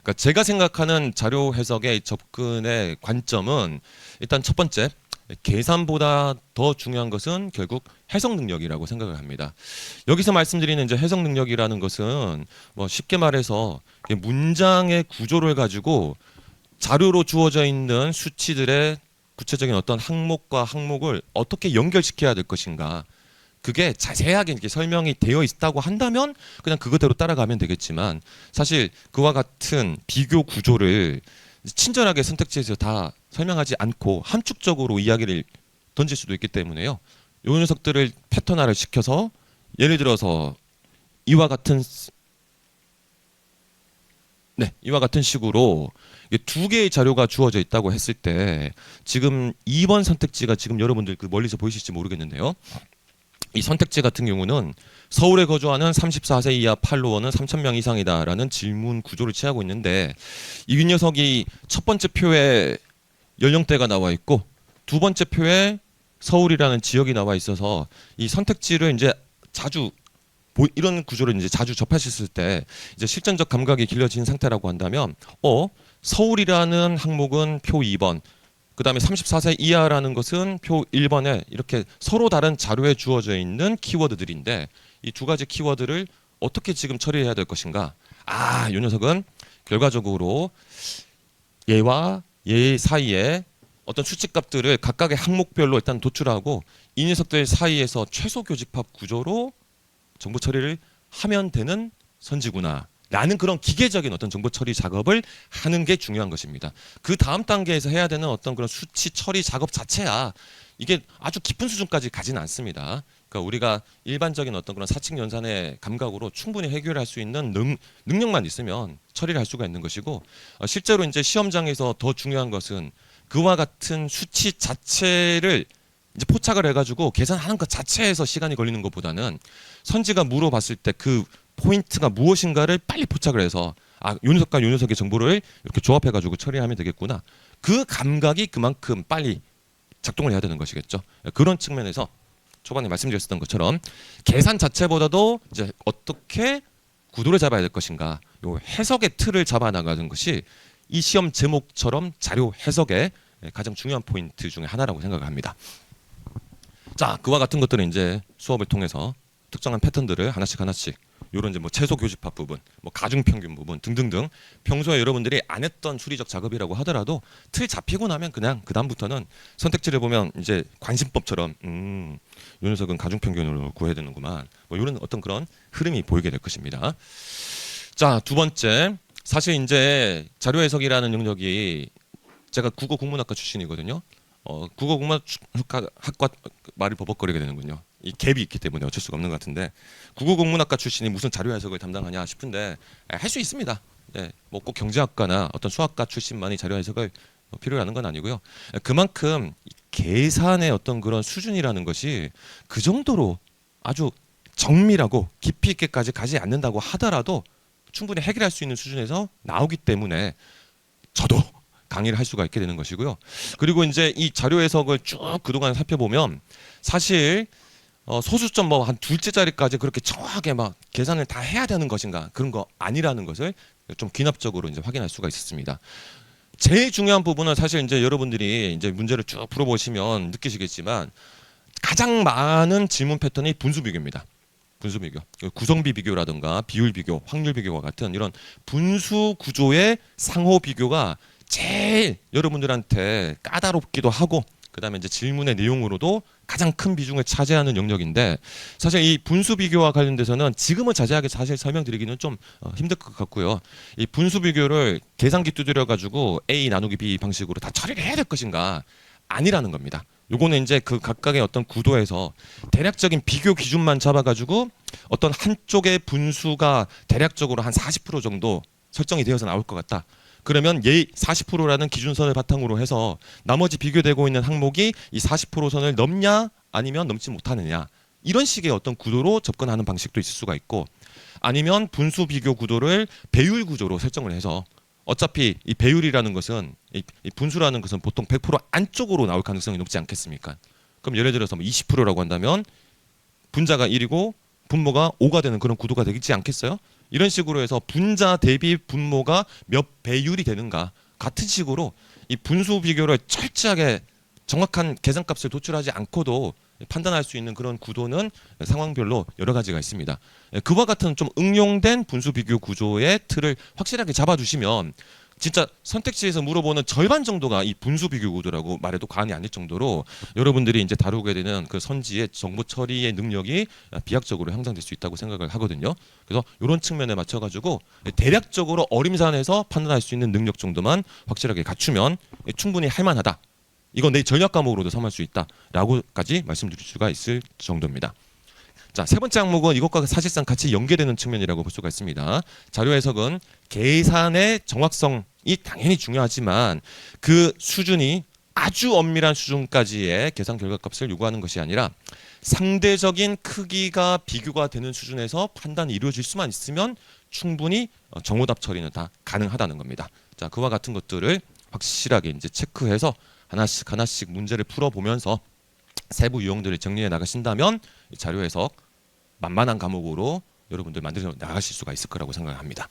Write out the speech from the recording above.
그러니까 제가 생각하는 자료 해석의 접근의 관점은 일단 첫 번째, 계산보다 더 중요한 것은 결국 해석 능력이라고 생각을 합니다. 여기서 말씀드리는 이제 해석 능력이라는 것은 뭐 쉽게 말해서 문장의 구조를 가지고 자료로 주어져 있는 수치들의 구체적인 어떤 항목과 항목을 어떻게 연결시켜야 될 것인가. 그게 자세하게 이렇게 설명이 되어 있다고 한다면 그냥 그거대로 따라가면 되겠지만 사실 그와 같은 비교 구조를 친절하게 선택지에서 다 설명하지 않고 함축적으로 이야기를 던질 수도 있기 때문에요. 요 녀석들을 패턴화를 시켜서 예를 들어서 이와 같은 이와 같은 식으로 두 개의 자료가 주어져 있다고 했을 때 지금 2번 선택지가 지금 여러분들 그 멀리서 보이실지 모르겠는데요. 이 선택지 같은 경우는 서울에 거주하는 34세 이하 팔로워는 3,000명 이상이다라는 질문 구조를 취하고 있는데 이 녀석이 첫 번째 표에 연령대가 나와 있고 두 번째 표에 서울이라는 지역이 나와 있어서 이 선택지를 이제 자주 이런 구조를 이제 자주 접하셨을 때 이제 실전적 감각이 길러진 상태라고 한다면 서울이라는 항목은 표 2번, 그다음에 34세 이하라는 것은 표 1번에 이렇게 서로 다른 자료에 주어져 있는 키워드들인데 이 두 가지 키워드를 어떻게 지금 처리해야 될 것인가? 이 녀석은 결과적으로 얘와 얘 사이에 어떤 수치값들을 각각의 항목별로 일단 도출하고 이 녀석들 사이에서 최소 교집합 구조로 정보 처리를 하면 되는 선지구나 라는 그런 기계적인 어떤 정보 처리 작업을 하는 게 중요한 것입니다. 그 다음 단계에서 해야 되는 어떤 그런 수치 처리 작업 자체야 이게 아주 깊은 수준까지 가지는 않습니다. 그러니까 우리가 일반적인 어떤 그런 사칙 연산의 감각으로 충분히 해결할 수 있는 능력만 있으면 처리를 할 수가 있는 것이고 실제로 이제 시험장에서 더 중요한 것은 그와 같은 수치 자체를 이제 포착을 해가지고 계산하는 것 자체에서 시간이 걸리는 것보다는 선지가 물어봤을 때 그 포인트가 무엇인가를 빨리 포착을 해서 요 녀석과 요 녀석의 정보를 이렇게 조합해가지고 처리하면 되겠구나. 그 감각이 그만큼 빨리 작동을 해야 되는 것이겠죠. 그런 측면에서 초반에 말씀드렸던 것처럼 계산 자체보다도 이제 어떻게 구도를 잡아야 될 것인가, 요 해석의 틀을 잡아 나가는 것이 이 시험 제목처럼 자료 해석의 가장 중요한 포인트 중에 하나라고 생각을 합니다. 자, 그와 같은 것들은 이제 수업을 통해서 특정한 패턴들을 하나씩 요런 이제 뭐 최소 교집합 부분, 뭐 가중 평균 부분 등등등 평소에 여러분들이 안 했던 수리적 작업이라고 하더라도 틀 잡히고 나면 그냥 그 다음부터는 선택지를 보면 이제 관심법처럼 요 녀석은 가중 평균으로 구해야 되는구만. 뭐 이런 어떤 그런 흐름이 보이게 될 것입니다. 자, 두 번째, 사실 이제 자료 해석이라는 영역이 제가 국어 국문학과 출신이거든요. 국어 국문학과 말이 버벅거리게 되는군요. 이 갭이 있기 때문에 어쩔 수가 없는 것 같은데 국어국문학과 출신이 무슨 자료 해석을 담당하냐 싶은데 할 수 있습니다. 뭐 꼭 경제학과나 어떤 수학과 출신만이 자료 해석을 필요로 하는 건 아니고요. 그만큼 계산의 어떤 그런 수준이라는 것이 그 정도로 아주 정밀하고 깊이 있게까지 가지 않는다고 하더라도 충분히 해결할 수 있는 수준에서 나오기 때문에 저도 강의를 할 수가 있게 되는 것이고요. 그리고 이제 이 자료 해석을 쭉 그동안 살펴보면 사실 소수점 뭐 한 둘째 자리까지 그렇게 정확하게 막 계산을 다 해야 되는 것인가 그런 거 아니라는 것을 좀 귀납적으로 이제 확인할 수가 있었습니다. 제일 중요한 부분은 사실 이제 여러분들이 이제 문제를 쭉 풀어보시면 느끼시겠지만 가장 많은 질문 패턴이 분수 비교입니다. 분수 비교, 구성비 비교라든가 비율 비교, 확률 비교와 같은 이런 분수 구조의 상호 비교가 제일 여러분들한테 까다롭기도 하고 그다음에 이제 질문의 내용으로도 가장 큰 비중을 차지하는 영역인데 사실 이 분수 비교와 관련돼서는 지금은 자세하게 사실 설명드리기는 좀 힘들 것 같고요. 이 분수 비교를 계산기 두드려 가지고 A 나누기 B 방식으로 다 처리를 해야 될 것인가 아니라는 겁니다. 요거는 이제 그 각각의 어떤 구도에서 대략적인 비교 기준만 잡아가지고 어떤 한쪽의 분수가 대략적으로 한 40% 정도 설정이 되어서 나올 것 같다. 그러면 얘 40%라는 기준선을 바탕으로 해서 나머지 비교되고 있는 항목이 이 40% 선을 넘냐 아니면 넘지 못하느냐 이런 식의 어떤 구도로 접근하는 방식도 있을 수가 있고 아니면 분수 비교 구도를 배율 구조로 설정을 해서 어차피 이 배율이라는 것은 이 분수라는 것은 보통 100% 안쪽으로 나올 가능성이 높지 않겠습니까? 그럼 예를 들어서 뭐 20%라고 한다면 분자가 1이고 분모가 5가 되는 그런 구도가 되지 않겠어요? 이런 식으로 해서 분자 대비 분모가 몇 배율이 되는가 같은 식으로 이 분수 비교를 철저하게 정확한 계산값을 도출하지 않고도 판단할 수 있는 그런 구도는 상황별로 여러 가지가 있습니다. 그와 같은 좀 응용된 분수 비교 구조의 틀을 확실하게 잡아주시면 진짜 선택지에서 물어보는 절반 정도가 이 분수 비교 구조라고 말해도 과언이 아닐 정도로 여러분들이 이제 다루게 되는 그 선지의 정보 처리의 능력이 비약적으로 향상될 수 있다고 생각을 하거든요. 그래서 이런 측면에 맞춰가지고 대략적으로 어림산에서 판단할 수 있는 능력 정도만 확실하게 갖추면 충분히 할만하다. 이건 내 전략 과목으로도 삼을 수 있다라고까지 말씀드릴 수가 있을 정도입니다. 자, 세 번째 항목은 이것과 사실상 같이 연계되는 측면이라고 볼 수가 있습니다. 자료 해석은 계산의 정확성이 당연히 중요하지만 그 수준이 아주 엄밀한 수준까지의 계산 결과값을 요구하는 것이 아니라 상대적인 크기가 비교가 되는 수준에서 판단이 이루어질 수만 있으면 충분히 정오답 처리는 다 가능하다는 겁니다. 자, 그와 같은 것들을 확실하게 이제 체크해서 하나씩 하나씩 문제를 풀어보면서 세부 유형들을 정리해 나가신다면 자료 해석 만만한 과목으로 여러분들 만들어 나가실 수가 있을 거라고 생각합니다.